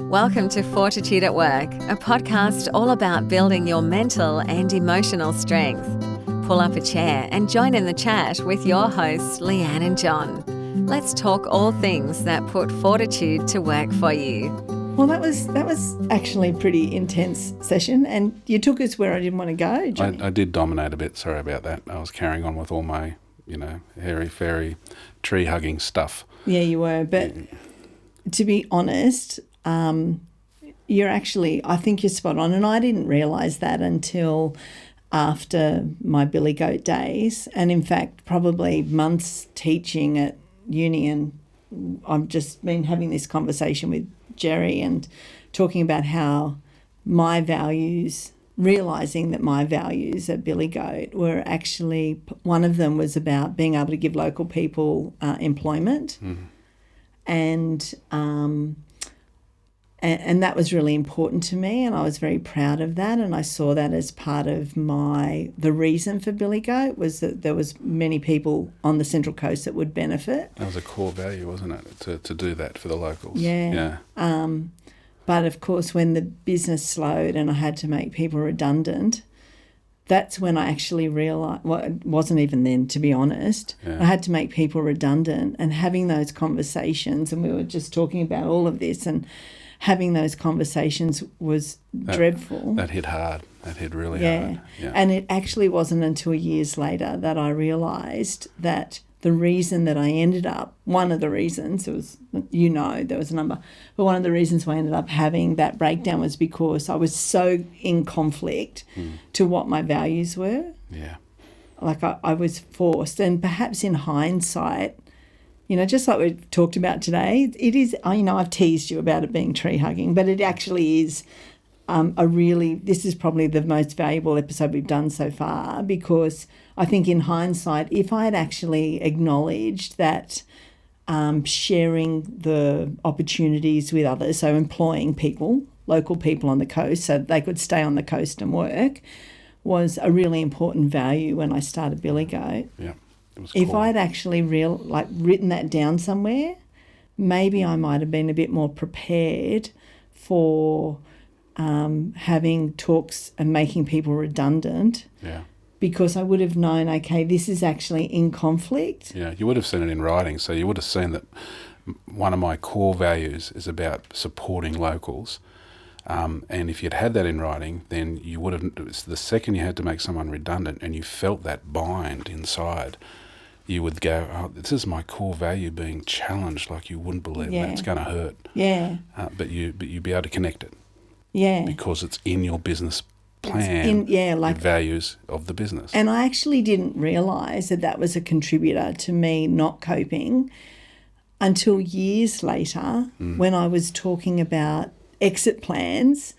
Welcome to Fortitude at Work, a podcast all about building your mental and emotional strength. Pull up a chair and join in the chat with your hosts, Leanne and John. Let's talk all things that put fortitude to work for you. Well, that was actually a pretty intense session, and you took us where I didn't want to go, Johnny. I did dominate a bit, sorry about that. I was carrying on with all my, hairy-fairy, tree-hugging stuff. Yeah, you were, but to be honest, you're actually, I think you're spot on, and I didn't realise that until after my billy goat days, and in fact probably months teaching at uni, and I've just been having this conversation with Jerry and talking about how my values, realising that my values at Billy Goat were actually, one of them was about being able to give local people employment. And that was really important to me, and I was very proud of that, and I saw that as part of the reason for Billy Goat was that there was many people on the Central Coast that would benefit. That was a core value, wasn't it, to do that for the locals? Yeah. But of course, when the business slowed and I had to make people redundant, that's when I actually realised, well, it wasn't even then, to be honest. I had to make people redundant, and having those conversations, and we were just talking about all of this, and having those conversations was dreadful. That hit hard. That hit really hard. Yeah. And it actually wasn't until years later that I realised that the reason that I ended up, one of the reasons, it was, there was a number, but one of the reasons why I ended up having that breakdown was because I was so in conflict to what my values were. Yeah. Like I was forced, and perhaps in hindsight, just like we've talked about today, it is, I've teased you about it being tree hugging, but it actually is this is probably the most valuable episode we've done so far, because I think in hindsight, if I had actually acknowledged that sharing the opportunities with others, so employing people, local people on the coast so they could stay on the coast and work, was a really important value when I started Billy Goat. Yeah. If I'd actually written that down somewhere, maybe I might have been a bit more prepared for having talks and making people redundant. Yeah. Because I would have known, okay, this is actually in conflict. Yeah, you would have seen it in writing, so you would have seen that one of my core values is about supporting locals. And if you'd had that in writing, then you would have, the second you had to make someone redundant and you felt that bind inside, you would go, oh, this is my core value being challenged like you wouldn't believe. Yeah. It's going to hurt. Yeah. But you'd be able to connect it. Yeah. Because it's in your business plan, the values of the business. And I actually didn't realise that was a contributor to me not coping until years later when I was talking about exit plans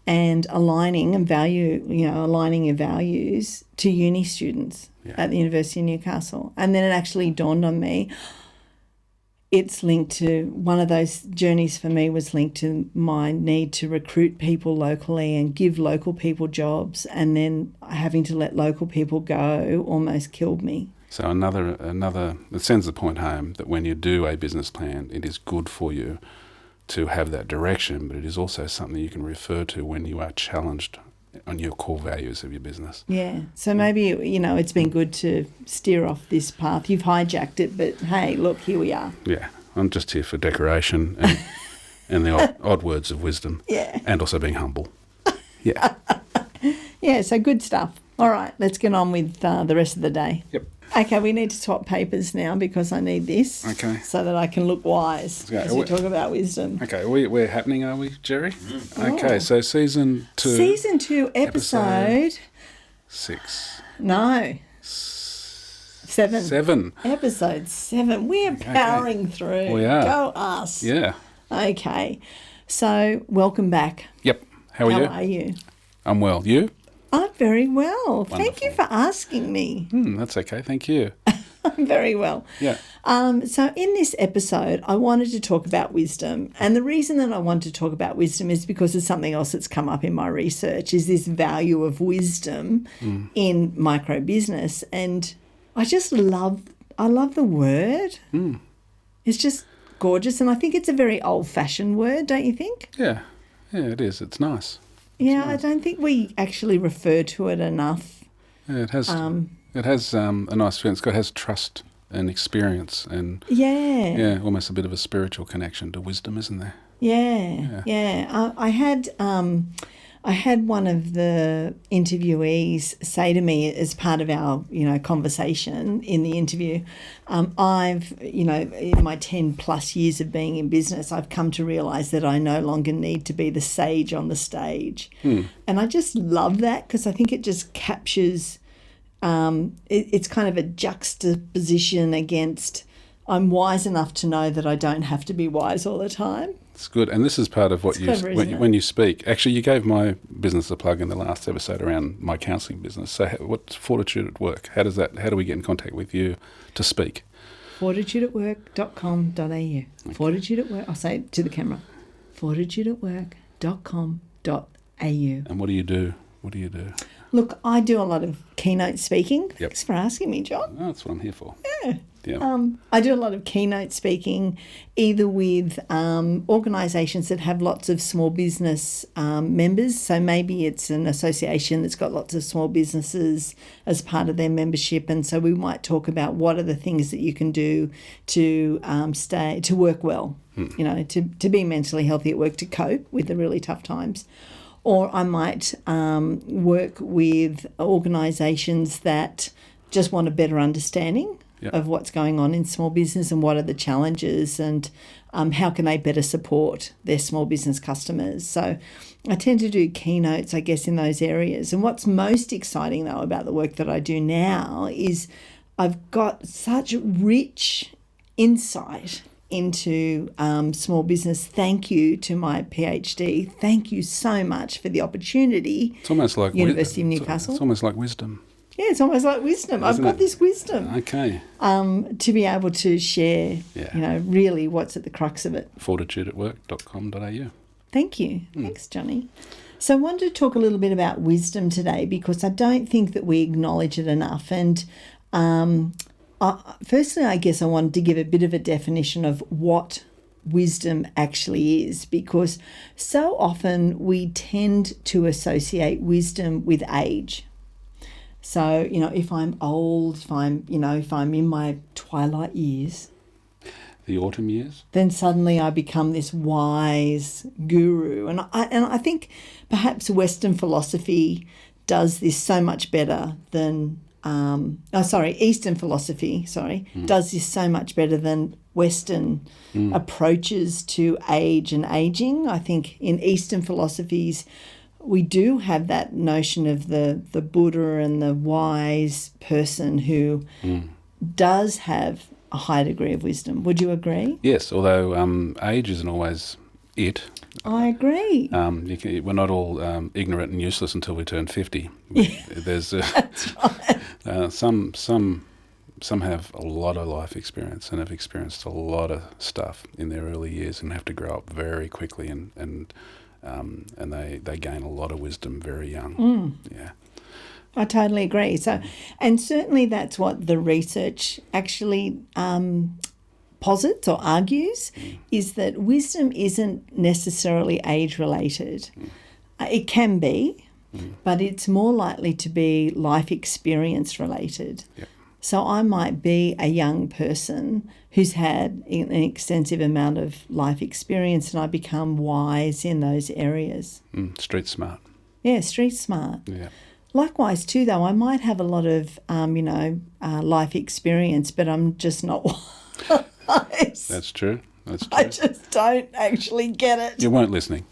and aligning your values to uni students at the University of Newcastle. And then it actually dawned on me, it's linked to, one of those journeys for me was linked to my need to recruit people locally and give local people jobs, and then having to let local people go almost killed me. So another, it sends the point home that when you do a business plan, it is good for you to have that direction, but it is also something you can refer to when you are challenged on your core values of your business. Yeah. So maybe, it's been good to steer off this path. You've hijacked it, but hey, look, here we are. Yeah. I'm just here for decoration and the odd words of wisdom. Yeah. And also being humble. Yeah. Yeah, so good stuff. All right, let's get on with the rest of the day. Yep. Okay, we need to swap papers now because I need this. Okay. So that I can look wise as we talk about wisdom. Okay, we're happening, are we, Jerry? Oh. Okay, so season 2. Season 2, episode 6. No. 7. 7. Episode 7. We're powering through. We are. Go us. Yeah. Okay. So, welcome back. Yep. How are you? How are you? I'm well. You? I'm very well. Wonderful. Thank you for asking me. That's okay. Thank you. I'm very well. Yeah. So in this episode, I wanted to talk about wisdom. And the reason that I wanted to talk about wisdom is because it's something else that's come up in my research, is this value of wisdom in micro business. And I just love the word. It's just gorgeous. And I think it's a very old-fashioned word, don't you think? Yeah, it is. It's nice. Yeah, I don't think we actually refer to it enough. Yeah, it has. It has a nice feeling. It has trust and experience and almost a bit of a spiritual connection to wisdom, isn't there? Yeah. I had one of the interviewees say to me as part of our, conversation in the interview, I've, in my 10 plus years of being in business, I've come to realise that I no longer need to be the sage on the stage. And I just love that because I think it just captures, it's kind of a juxtaposition against I'm wise enough to know that I don't have to be wise all the time. It's good, and this is part of what when you speak. Actually, you gave my business a plug in the last episode around my counselling business. So, what's Fortitude at Work? How do we get in contact with you to speak? fortitudeatwork.com.au. Okay. Fortitude at Work. I'll say it to the camera. fortitudeatwork.com.au. And what do you do? Look, I do a lot of keynote speaking. Thanks for asking me, John. Oh, that's what I'm here for. Yeah. I do a lot of keynote speaking, either with organisations that have lots of small business members. So maybe it's an association that's got lots of small businesses as part of their membership, and so we might talk about what are the things that you can do to work well, to be mentally healthy at work, to cope with the really tough times. Or I might work with organisations that just want a better understanding of what's going on in small business and what are the challenges and how can they better support their small business customers. So I tend to do keynotes, I guess, in those areas. And what's most exciting, though, about the work that I do now is I've got such rich insight into small business. Thank you to my PhD. Thank you so much for the opportunity. It's almost like University of Newcastle. It's almost like wisdom. Yeah, it's almost like wisdom. I've got this wisdom. Okay. To be able to share, really what's at the crux of it. fortitudeatwork.com.au. Thank you. Thanks, Johnny. So I wanted to talk a little bit about wisdom today because I don't think that we acknowledge it enough. And firstly, I guess I wanted to give a bit of a definition of what wisdom actually is, because so often we tend to associate wisdom with age. So, if I'm old, if I'm in my twilight years, the autumn years, then suddenly I become this wise guru. And I think perhaps Western philosophy does this so much better than Eastern philosophy, does this so much better than Western approaches to age and aging. I think in Eastern philosophies, we do have that notion of the Buddha and the wise person who does have a high degree of wisdom. Would you agree? Yes, although age isn't always it. I agree. We're not all ignorant and useless until we turn 50. There's that's right. Some have a lot of life experience and have experienced a lot of stuff in their early years and have to grow up very quickly and they gain a lot of wisdom very young. Yeah, I totally agree. So, and certainly that's what the research actually posits or argues, is that wisdom isn't necessarily age related. It can be, but it's more likely to be life experience related. Yep. So I might be a young person who's had an extensive amount of life experience and I become wise in those areas. Street smart. Yeah, street smart. Yeah. Likewise too, though, I might have a lot of, life experience, but I'm just not wise. That's true. I just don't actually get it. You weren't listening.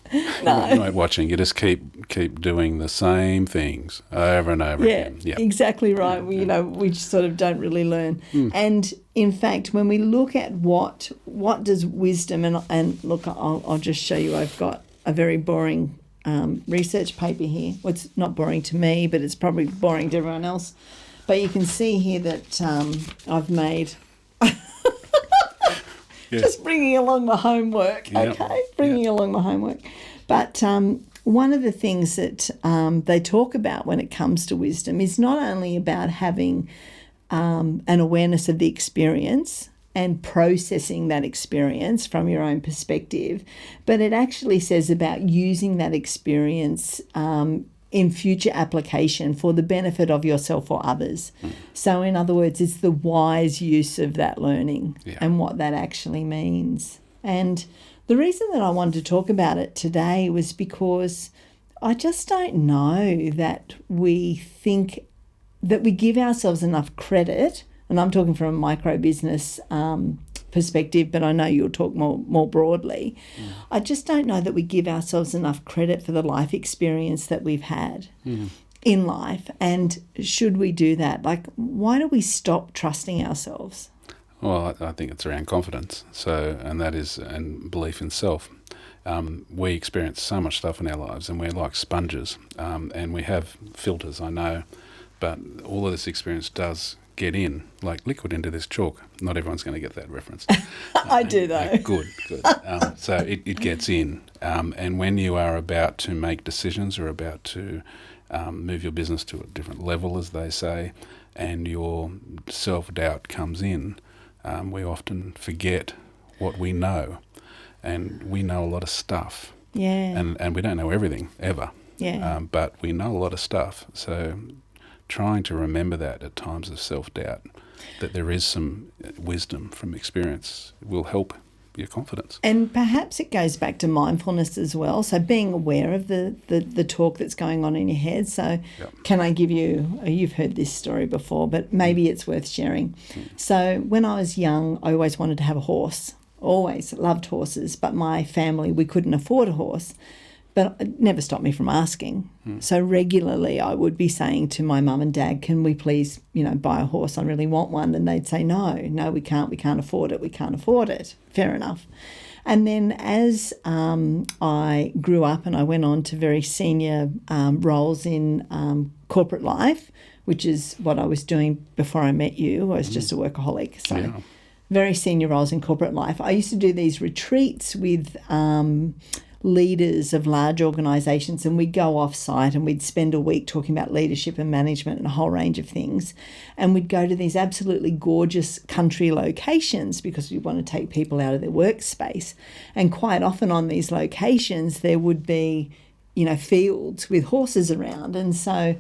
No. You weren't watching. You just keep doing the same things over and over again. Yeah, exactly right. We just sort of don't really learn. And in fact, when we look at what does wisdom, and look, I'll just show you. I've got a very boring research paper here. Well, it's not boring to me, but it's probably boring to everyone else. But you can see here that I've made... Yeah. Just bringing along my homework, okay? Bringing along my homework. But one of the things that they talk about when it comes to wisdom is not only about having an awareness of the experience, and processing that experience from your own perspective, but it actually says about using that experience in future application for the benefit of yourself or others. So in other words, it's the wise use of that learning and what that actually means. And the reason that I wanted to talk about it today was because I just don't know that we think that we give ourselves enough credit, and I'm talking from a micro business perspective, but I know you'll talk more broadly. I just don't know that we give ourselves enough credit for the life experience that we've had in life. And should we do that? Like, why do we stop trusting ourselves? Well, I think it's around confidence. And that is, and belief in self. We experience so much stuff in our lives, and we're like sponges, and we have filters, I know, but all of this experience does get in, like liquid into this chalk. Not everyone's going to get that reference. I do, though. Good. So it gets in. And when you are about to make decisions or about to move your business to a different level, as they say, and your self-doubt comes in, we often forget what we know. And we know a lot of stuff. Yeah. And we don't know everything, ever. Yeah. But we know a lot of stuff. So trying to remember that at times of self-doubt, that there is some wisdom from experience, will help your confidence. And perhaps it goes back to mindfulness as well. So being aware of the talk that's going on in your head. So Can I give you, you've heard this story before, but maybe it's worth sharing. So when I was young, I always wanted to have a horse. Always loved horses, but my family, we couldn't afford a horse. But it never stopped me from asking. So regularly I would be saying to my mum and dad, can we please, buy a horse? I really want one. And they'd say, no, we can't afford it. Fair enough. And then as I grew up and I went on to very senior roles in corporate life, which is what I was doing before I met you. I was just a workaholic. So very senior roles in corporate life. I used to do these retreats with leaders of large organisations, and we'd go off-site and we'd spend a week talking about leadership and management and a whole range of things. And we'd go to these absolutely gorgeous country locations because we want to take people out of their workspace. And quite often on these locations there would be, fields with horses around. And so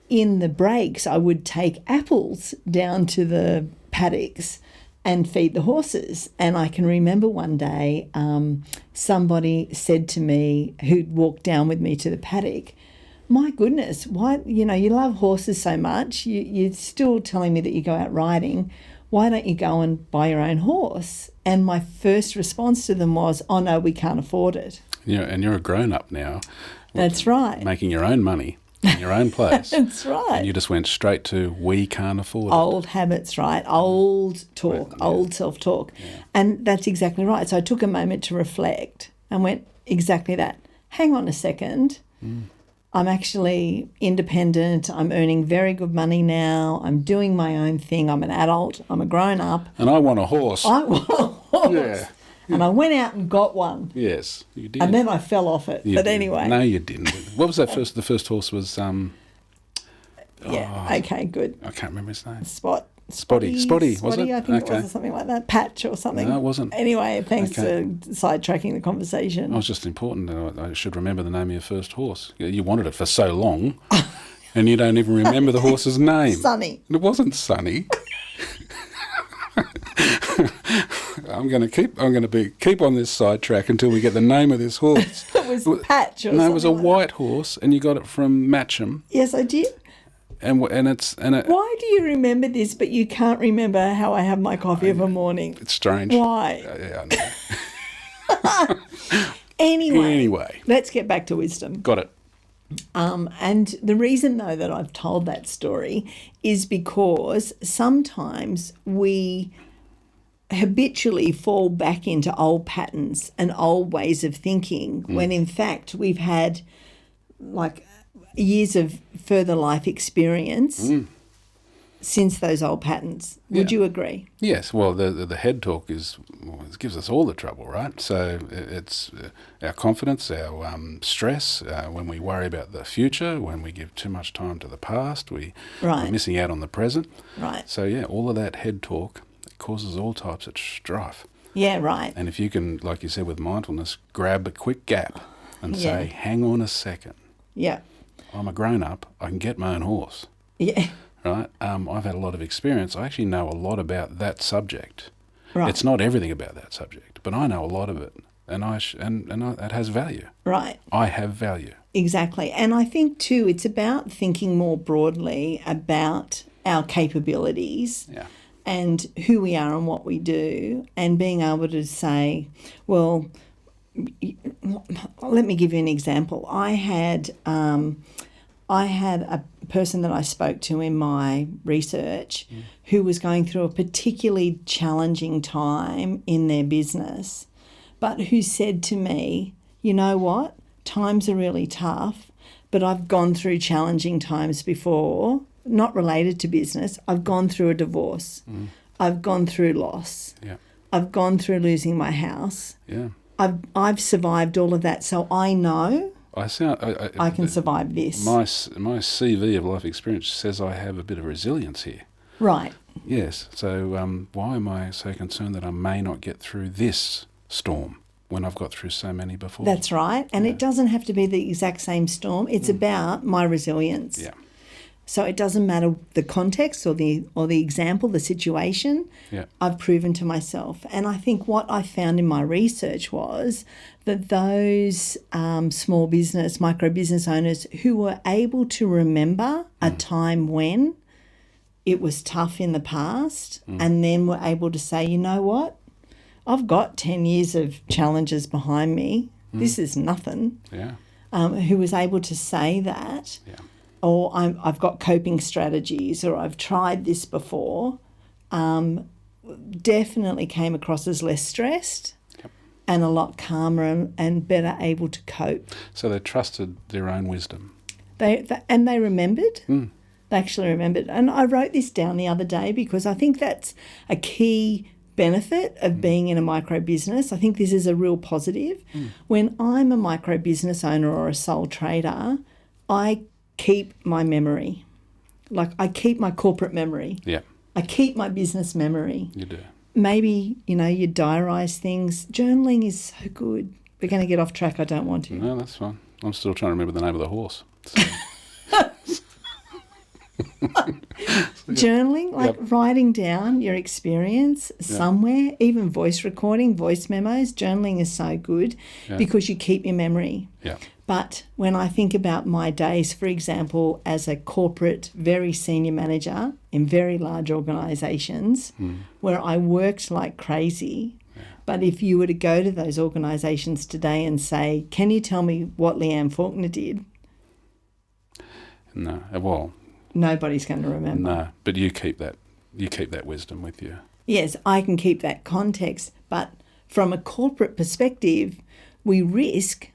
in the breaks I would take apples down to the paddocks and feed the horses. And I can remember one day somebody said to me, who'd walked down with me to the paddock, my goodness, why, you love horses so much, you're still telling me that you go out riding, why don't you go and buy your own horse? And my first response to them was, oh no, we can't afford it. And you're a grown-up now. That's right. Making your own money in your own place. That's right. And you just went straight to, we can't afford it. Old habits, right? Old talk, old self-talk. Yeah. And that's exactly right. So I took a moment to reflect and went, exactly that. Hang on a second. I'm actually independent. I'm earning very good money now. I'm doing my own thing. I'm an adult. I'm a grown-up. And I want a horse. I want a horse. Yeah. And I went out and got one. Yes, you did. And then I fell off it. You but did. Anyway. No, you didn't. What was that first? The first horse was... okay, good. I can't remember his name. Spotty, was it? I think it was, or something like that. Patch or something. No, it wasn't. Anyway, thanks for sidetracking the conversation. I was just important. I should remember the name of your first horse. You wanted it for so long, and you don't even remember the horse's name. Sunny. It wasn't Sunny. I'm going to keep on this sidetrack until we get the name of this horse. It was Patch or something. No, it was a like white horse, and you got it from Matcham. Yes, I did. And why do you remember this, but you can't remember how I have my coffee of a morning? It's strange. Why? Yeah, I know. Anyway, let's get back to wisdom. Got it. And the reason, though, that I've told that story is because sometimes we habitually fall back into old patterns and old ways of thinking when in fact we've had like years of further life experience since those old patterns. Would you agree? Yes. Well, the head talk it gives us all the trouble, right? So it's our confidence, our stress, when we worry about the future, when we give too much time to the past, we're missing out on the present. Right. So, all of that head talk causes all types of strife. Yeah, right. And if you can, like you said with mindfulness, grab a quick gap and say, hang on a second. Yeah. I'm a grown-up. I can get my own horse. Yeah. Right? I've had a lot of experience. I actually know a lot about that subject. Right. It's not everything about that subject, but I know a lot of it, and it has value. Right. I have value. Exactly. And I think too, it's about thinking more broadly about our capabilities. Yeah. And who we are and what we do, and being able to say, well, let me give you an example. I had a person that I spoke to in my research who was going through a particularly challenging time in their business, but who said to me, you know what, times are really tough, but I've gone through challenging times before, not related to business. I've gone through a divorce. I've gone through loss. Yeah. I've gone through losing my house. Yeah. I've survived all of that, so I know I can survive this. My CV of life experience says I have a bit of resilience here. Right. Yes. So why am I so concerned that I may not get through this storm when I've got through so many before? That's right. And it doesn't have to be the exact same storm. It's about my resilience. Yeah. So it doesn't matter the context or the example, the situation. Yeah. I've proven to myself. And I think what I found in my research was that those small business, micro business owners who were able to remember a time when it was tough in the past and then were able to say, you know what, I've got 10 years of challenges behind me. This is nothing. Yeah. Who was able to say that. Yeah. Or I've got coping strategies, or I've tried this before, definitely came across as less stressed and a lot calmer and better able to cope. So they trusted their own wisdom. They remembered. They actually remembered. And I wrote this down the other day because I think that's a key benefit of being in a micro business. I think this is a real positive. When I'm a micro business owner or a sole trader, I keep my memory. Like I keep my corporate memory. Yeah. I keep my business memory. You do. Maybe, you diarise things. Journaling is so good. We're going to get off track. I don't want to. No, that's fine. I'm still trying to remember the name of the horse. So. Journaling, like writing down your experience somewhere, even voice recording, voice memos, journaling is so good because you keep your memory. Yeah. But when I think about my days, for example, as a corporate, very senior manager in very large organisations where I worked like crazy, but if you were to go to those organisations today and say, can you tell me what Leanne Faulkner did? No. Well, nobody's going to remember. No, but you keep that wisdom with you. Yes, I can keep that context, but from a corporate perspective, we risk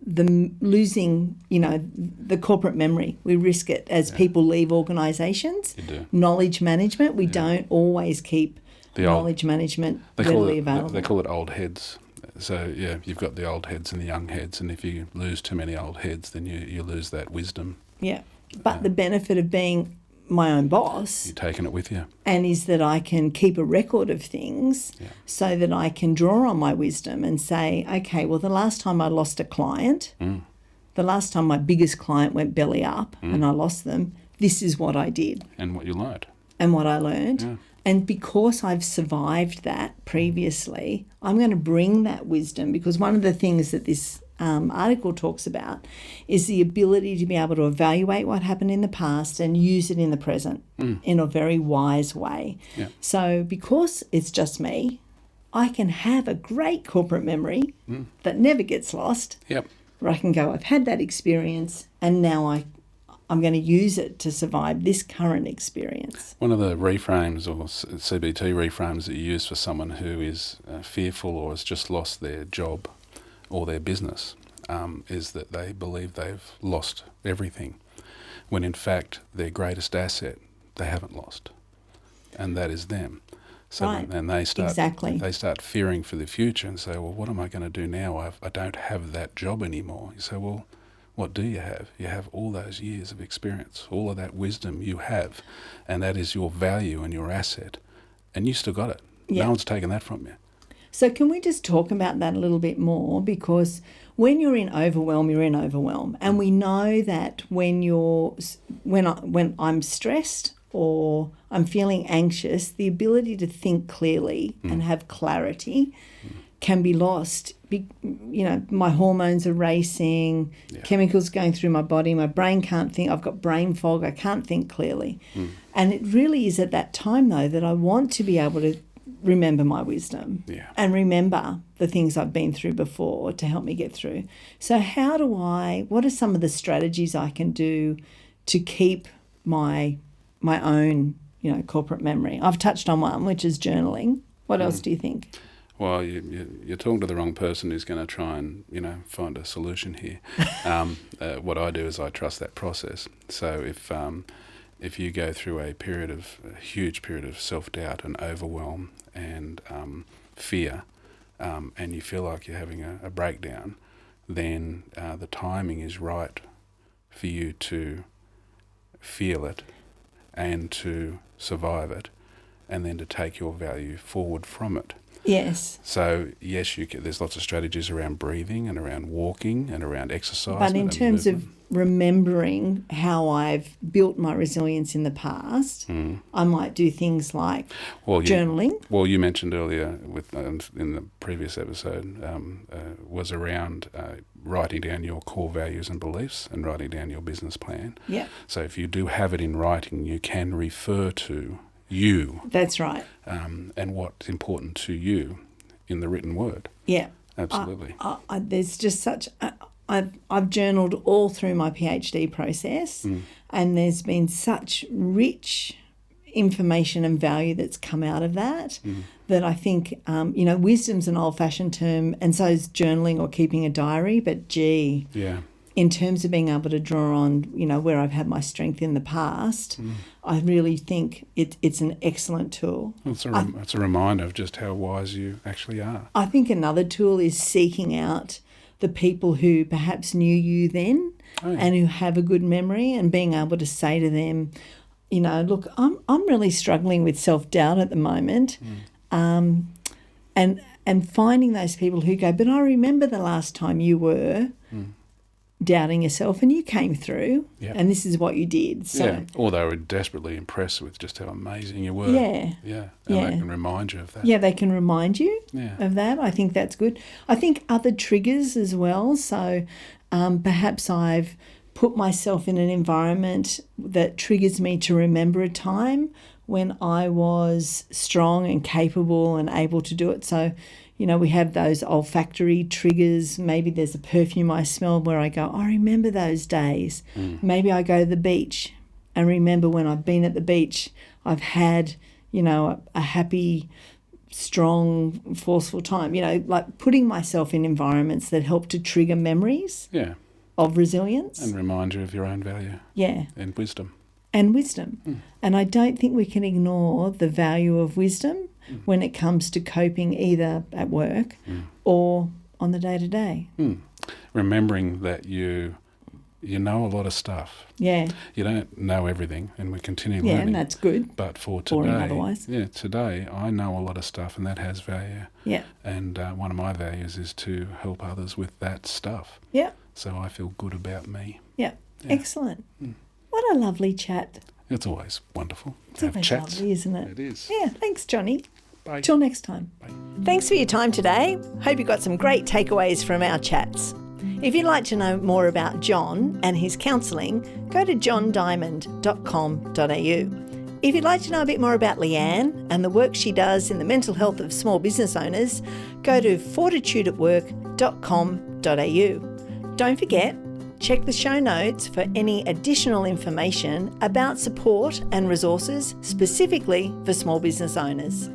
losing, the corporate memory. We risk it as people leave organisations. You do. Knowledge management, we don't always keep knowledge management readily available. They call it old heads. So, you've got the old heads and the young heads, and if you lose too many old heads, then you lose that wisdom. Yeah. But the benefit of being my own boss, you're taking it with you, and is that I can keep a record of things so that I can draw on my wisdom and say, okay, well, the last time I lost a client, the last time my biggest client went belly up and I lost them, this is what I did. And what you learned. And what I learned. Yeah. And because I've survived that previously, I'm going to bring that wisdom, because one of the things that this article talks about is the ability to be able to evaluate what happened in the past and use it in the present in a very wise way. Yeah. So because it's just me, I can have a great corporate memory that never gets lost. Yep. Where I can go, I've had that experience and now I'm going to use it to survive this current experience. One of the reframes or CBT reframes that you use for someone who is fearful or has just lost their job or their business is that they believe they've lost everything, when in fact their greatest asset they haven't lost, and that is them. So right. And they start exactly. They start fearing for the future and say, well, what am I going to do now? I don't have that job anymore. You say, well, what do you have? You have all those years of experience, all of that wisdom you have, and that is your value and your asset, and you still got it. No one's taken that from you. So can we just talk about that a little bit more? Because when you're in overwhelm, you're in overwhelm. And we know that when I'm stressed or I'm feeling anxious, the ability to think clearly and have clarity can be lost. My hormones are racing, chemicals going through my body, my brain can't think, I've got brain fog, I can't think clearly. And it really is at that time, though, that I want to be able to remember my wisdom and remember the things I've been through before to help me get through. So what are some of the strategies I can do to keep my own, corporate memory? I've touched on one, which is journaling. What else do you think? Well, you're talking to the wrong person who's going to try and, find a solution here. What I do is I trust that process. So if you go through a huge period of self-doubt and overwhelm and fear, and you feel like you're having a breakdown, then the timing is right for you to feel it and to survive it, and then to take your value forward from it. Yes. So, yes, there's lots of strategies around breathing and around walking and around exercise. But in terms of remembering how I've built my resilience in the past, I might do things like journaling. You mentioned earlier in the previous episode was around writing down your core values and beliefs and writing down your business plan. Yeah. So if you do have it in writing, you can refer to you. That's right. And what's important to you in the written word. Yeah. Absolutely. There's just such... I've journaled all through my PhD process, and there's been such rich information and value that's come out of that that I think, wisdom's an old-fashioned term, and so is journaling or keeping a diary, but in terms of being able to draw on, where I've had my strength in the past, I really think it's an excellent tool. It's a reminder of just how wise you actually are. I think another tool is seeking out the people who perhaps knew you then and who have a good memory, and being able to say to them, look, I'm really struggling with self-doubt at the moment, and finding those people who go, but I remember the last time you were doubting yourself and you came through and this is what you did. So, or they were desperately impressed with just how amazing you were. And they can remind you of that. Yeah, they can remind you of that. I think that's good. I think other triggers as well. So perhaps I've put myself in an environment that triggers me to remember a time when I was strong and capable and able to do it. So we have those olfactory triggers. Maybe there's a perfume I smell where I go, I remember those days. Maybe I go to the beach and remember when I've been at the beach, I've had, a happy, strong, forceful time. Like putting myself in environments that help to trigger memories of resilience. And remind you of your own value. And wisdom. And I don't think we can ignore the value of wisdom when it comes to coping, either at work or on the day-to-day. Remembering that you know a lot of stuff. You don't know everything, and we continue learning. And that's good. But for boring today, otherwise. Today I know a lot of stuff, and that has value. And one of my values is to help others with that stuff. So I feel good about me. Excellent. What a lovely chat. It's always wonderful It's to have always chats. lovely, isn't it? It is. Yeah, thanks, Johnny. Bye. Till next time. Bye. Thanks for your time today. Hope you got some great takeaways from our chats. If you'd like to know more about John and his counselling, go to johndiamond.com.au. If you'd like to know a bit more about Leanne and the work she does in the mental health of small business owners, go to fortitudeatwork.com.au. Don't forget, check the show notes for any additional information about support and resources specifically for small business owners.